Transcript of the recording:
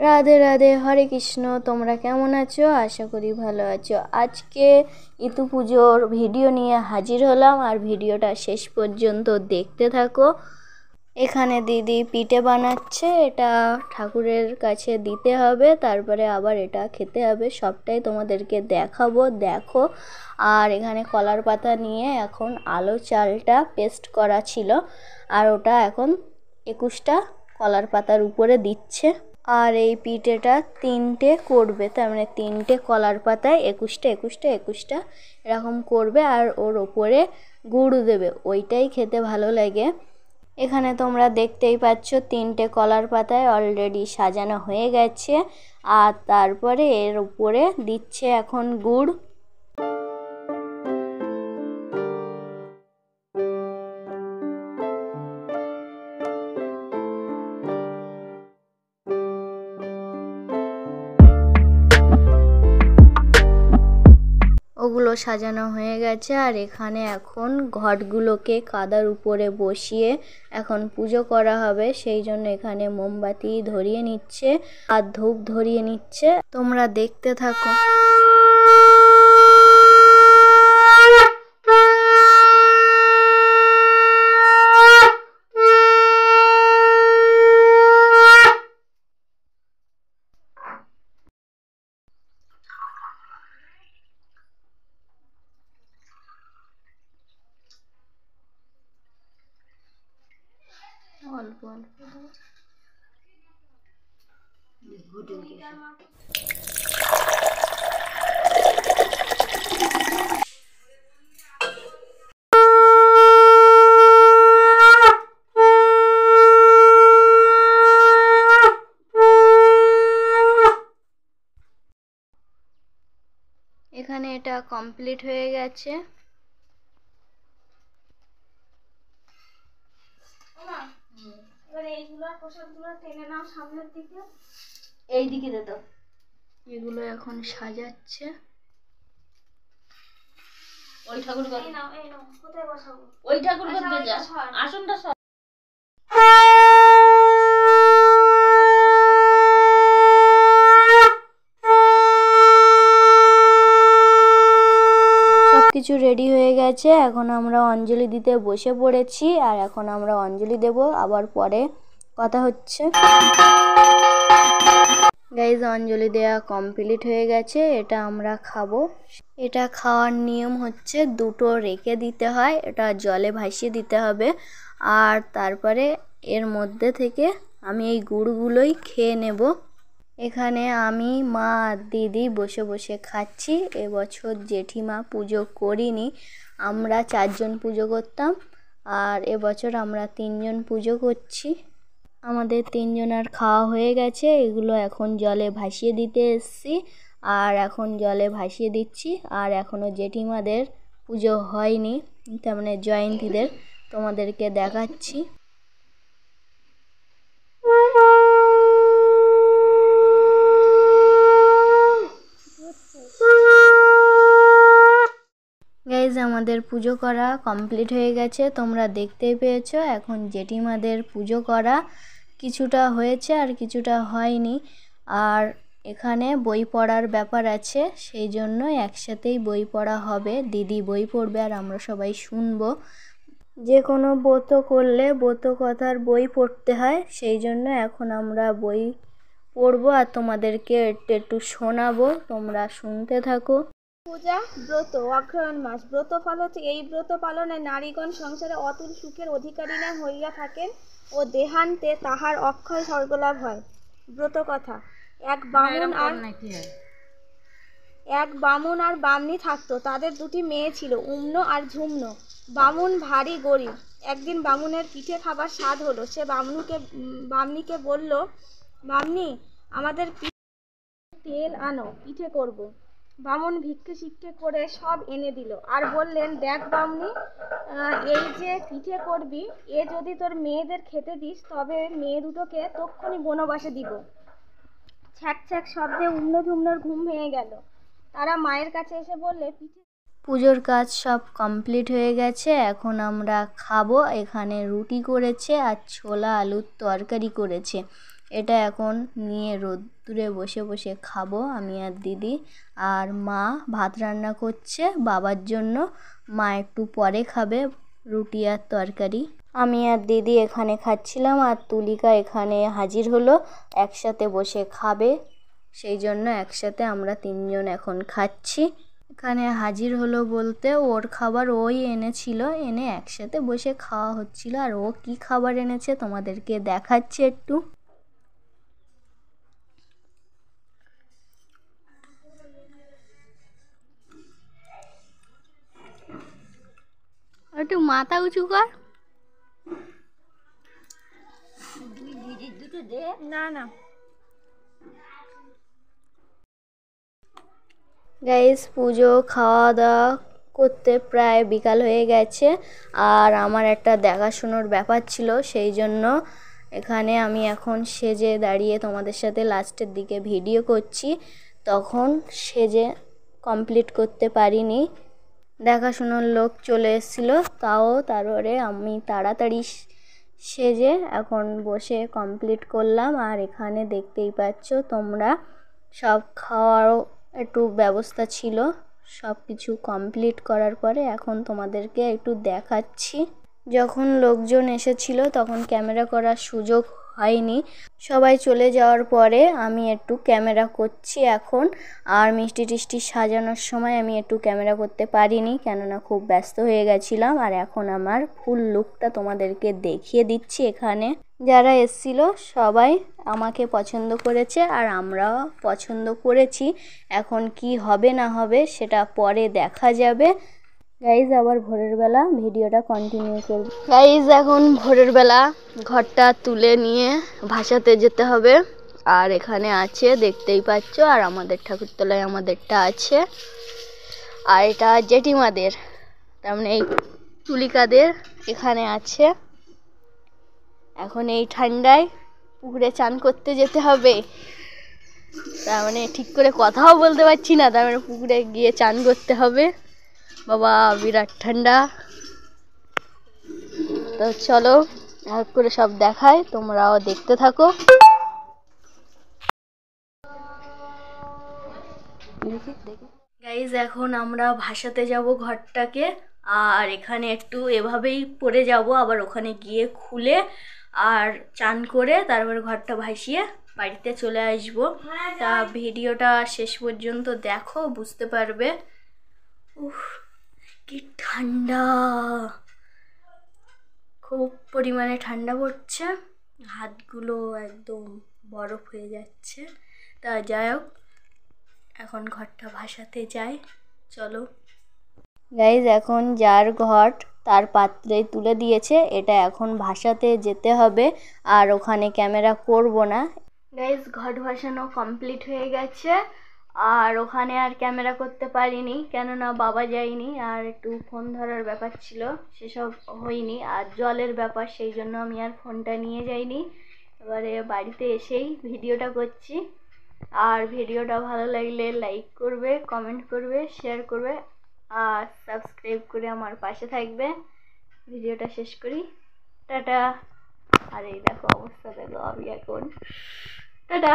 রাধে রাধে, হরে কৃষ্ণ। তোমরা কেমন আছো? আশা করি ভালো আছো। আজকে ইতু পুজোর ভিডিও নিয়ে হাজির হলাম, আর ভিডিওটা শেষ পর্যন্ত দেখতে থাকো। এখানে দিদি পিঠে বানাচ্ছে, এটা ঠাকুরের কাছে দিতে হবে, তারপরে আবার এটা খেতে হবে। সবটাই তোমাদেরকে দেখাবো, দেখো। আর এখানে কলার পাতা নিয়ে এখন আলো চালটা পেস্ট করা ছিল, আর ওটা এখন 21টা কলার পাতার উপরে দিচ্ছে। আর এই পিঠেটা 3টে করবে, তার মানে 3টে কলার পাতায় 21টা এরকম করবে, আর ওর ওপরে গুড় দেবে, ওইটাই খেতে ভালো লাগে। এখানে তোমরা দেখতেই পাচ্ছ 3টে কলার পাতায় অলরেডি সাজানো হয়ে গেছে, আর তারপরে এর উপরে দিচ্ছে এখন গুড়। ওগুলো সাজানো হয়ে গেছে, আর এখানে এখন ঘটগুলোকে কাদার উপরে বসিয়ে এখন পুজো করা হবে। সেই জন্য এখানে মোমবাতি ধরিয়ে নিচ্ছে আর ধূপ ধরিয়ে নিচ্ছে, তোমরা দেখতে থাকো। অল্প অল্প এখানে এটা কমপ্লিট হয়ে গেছে। এইদিকে দে তো, এগুলো এখন সাজাচ্ছে। ওই ঠাকুর কোথায় বসাবো? ওই ঠাকুর করতে যা, আসনটা সব কিছু রেডি হয়ে গেছে। এখন আমরা অঞ্জলি দিতে বসে পড়েছি, আর এখন আমরা অঞ্জলি দেব, আবার পরে কথা হচ্ছে। গাইজ, অঞ্জলি দেওয়া কমপ্লিট হয়ে গেছে, এটা আমরা খাবো। এটা খাওয়ার নিয়ম হচ্ছে 2টো রেখে দিতে হয়, এটা জলে ভাসিয়ে দিতে হবে, আর তারপরে এর মধ্যে থেকে আমি এই গুড়গুলোই খেয়ে নেব। এখানে আমি, মা আর দিদি বসে বসে খাচ্ছি। এবছর জেঠিমা পুজো করিনি, আমরা 4জন পুজো করতাম, আর এবছর আমরা 3জন পুজো করছি। আমাদের 3জনার খাওয়া হয়ে গেছে। এগুলো এখন জলে ভাসিয়ে দিতে এসছি, আর এখন জলে ভাসিয়ে দিচ্ছি। আর এখনও জেঠিমাদের পুজো হয়নি, তার মানে জয়ন্তীদের, তোমাদেরকে দেখাচ্ছি। গাইজ, আমাদের পুজো করা কমপ্লিট হয়ে গেছে, তোমরা দেখতেই পেয়েছো। এখন জেঠিমাদের পুজো করা কিছুটা হয়েছে আর কিছুটা হয়নি, আর এখানে বই পড়ার ব্যাপার আছে, সেই জন্য একসাথেই বই পড়া হবে। দিদি বই পড়বে আর আমরা সবাই শুনবো। যে কোনো ব্রত করলে ব্রত কথার বই পড়তে হয়, সেই জন্য এখন আমরা বই পড়বো আর তোমাদেরকে একটু শোনাবো, তোমরা শুনতে থাকো। পূজা ব্রত অগ্রহায়ণ মাস। ব্রত ফল হচ্ছে এই ব্রত পালনে নারীগণ সংসারে অতুল সুখের অধিকারিণী হইয়া থাকেন ও দেহান্তে তাহার অক্ষয় স্বর্গলাভ হয়। ব্রত কথা। এক বামুন আর বামনি থাকতো, তাদের 2টি মেয়ে ছিল, উম্ন আর ঝুম্ন। বামুন ভারী গরিব। একদিন বামুনের পিঠে খাবার স্বাদ হলো, সে বামনিকে বলল, বামনি, আমাদের তেল আনো, পিঠে করব। বামুন ভিক্ষে শিক্ষে করে সব এনে দিল, আর বললেন, দেখ বামনি, এই যে পিঠে করবি, এ যদি তোর মেয়েদের খেতে দিস, তবে মেয়ে দুটোকে তক্ষুনি বনবাসে দিব। ছ্যাক ছ্যাক শব্দে উম্ন ঝুম্নর ঘুম ভেঙে গেল। তারা মায়ের কাছে এসে বললে, পিঠে পুজোর কাজ সব কমপ্লিট হয়ে গেছে, এখন আমরা খাবো। এখানে রুটি করেছে আর ছোলা আলুর তরকারি করেছে। এটা এখন নিয়ে রোদ্দুরে বসে বসে খাবো আমি আর দিদি। আর মা ভাত রান্না করছে বাবার জন্য, মা একটু পরে খাবে রুটি আর তরকারি। আমি আর দিদি এখানে খাচ্ছিলাম আর তুলিকা এখানে হাজির হলো, একসাথে বসে খাবে, সেই জন্য একসাথে আমরা তিনজন এখন খাচ্ছি। এখানে হাজির হলো বলতে ওর খাবার ওই এনেছিল, এনে একসাথে বসে খাওয়া হচ্ছিল। আর ও কি খাবার এনেছে তোমাদেরকে দেখাচ্ছি একটু। একটু মাথা উঁচু কর। দুটো দে। না না গাইস, পুজো খাওয়া দাওয়া করতে প্রায় বিকাল হয়ে গেছে। আর আমার একটা দেখাশোনার ব্যাপার ছিল, সেই জন্য এখানে আমি এখন সেজে দাঁড়িয়ে তোমাদের সাথে লাস্টের দিকে ভিডিও করছি। তখন সেজে কমপ্লিট করতে পারিনি, দেখাশোনার লোক চলে এসেছিলো, তারপরে আমি তাড়াতাড়ি সেজে এখন বসে কমপ্লিট করলাম। আর এখানে দেখতেই পাচ্ছ তোমরা সব খাওয়ারও একটু ব্যবস্থা ছিল, সব কিছু কমপ্লিট করার পরে এখন তোমাদেরকে একটু দেখাচ্ছি। যখন লোকজন এসেছিল তখন ক্যামেরা করার সুযোগ হয়নি, সবাই চলে যাওয়ার পরে আমি একটু ক্যামেরা করছি এখন। আর মিষ্টি টিষ্টি সাজানোর সময় আমি একটু ক্যামেরা করতে পারিনি, কেননা খুব ব্যস্ত হয়ে গেছিলাম। আর এখন আমার ফুল লুকটা তোমাদেরকে দেখিয়ে দিচ্ছি। এখানে যারা এসেছিল সবাই আমাকে পছন্দ করেছে আর আমরাও পছন্দ করেছি। এখন কি হবে না হবে সেটা পরে দেখা যাবে। গাইজ আবার ভোরের বেলা ভিডিওটা কন্টিনিউ করব। গাইজ এখন ভোরের বেলা ঘরটা তুলে নিয়ে ভাসাতে যেতে হবে। আর এখানে আছে দেখতেই পাচ্ছ, আর আমাদের ঠাকুরতলায় আমাদেরটা আছে, আর এটা জেঠিমাদের, তার মানে এই তুলিকাদের এখানে আছে। এখন এই ঠান্ডায় পুকুরে চান করতে যেতে হবে, তার মানে ঠিক করে কথাও বলতে পারছি না, তার মানে পুকুরে গিয়ে চান করতে হবে। বাবা বিরাট ঠান্ডা। তো চলো এক করে সব দেখায়, তোমরাও দেখতে থাকো। গাইজ এখন আমরা ভাসাতে যাব ঘরটাকে, আর এখানে একটু এভাবেই পরে যাব, আবার ওখানে গিয়ে খুলে আর চান করে তারপর ঘরটা ভাসিয়ে বাড়িতে চলে আসব। তা ভিডিওটা শেষ পর্যন্ত দেখো, বুঝতে পারবে। উফ কি ঠান্ডা, খুব পরিমাণে ঠান্ডা পড়ছে, হাতগুলো একদম বরফ হয়ে যাচ্ছে। তা যাই হোক এখন ঘরটা ভাসাতে যাই, চলো। গাইজ এখন যার ঘর তার পাত্রে তুলে দিয়েছে, এটা এখন ভাসাতে যেতে হবে, আর ওখানে ক্যামেরা করব না। গাইজ ঘট ভাসানো কমপ্লিট হয়ে গেছে, আর ওখানে আর ক্যামেরা করতে পারিনি, কেননা বাবা যায়নি, আর একটু ফোন ধরার ব্যাপার ছিল সেসব হয়নি, আর জলের ব্যাপার, সেই জন্য আমি আর ফোনটা নিয়ে যাইনি। এবারে বাড়িতে এসেই ভিডিওটা করছি। আর ভিডিওটা ভালো লাগলে লাইক করবে, কমেন্ট করবে, শেয়ার করবে, আর সাবস্ক্রাইব করে আমার পাশে থাকবে। ভিডিওটা শেষ করি, টাটা। আর এই দেখো অবস্থা, দেখো আমি এখন, টাটা।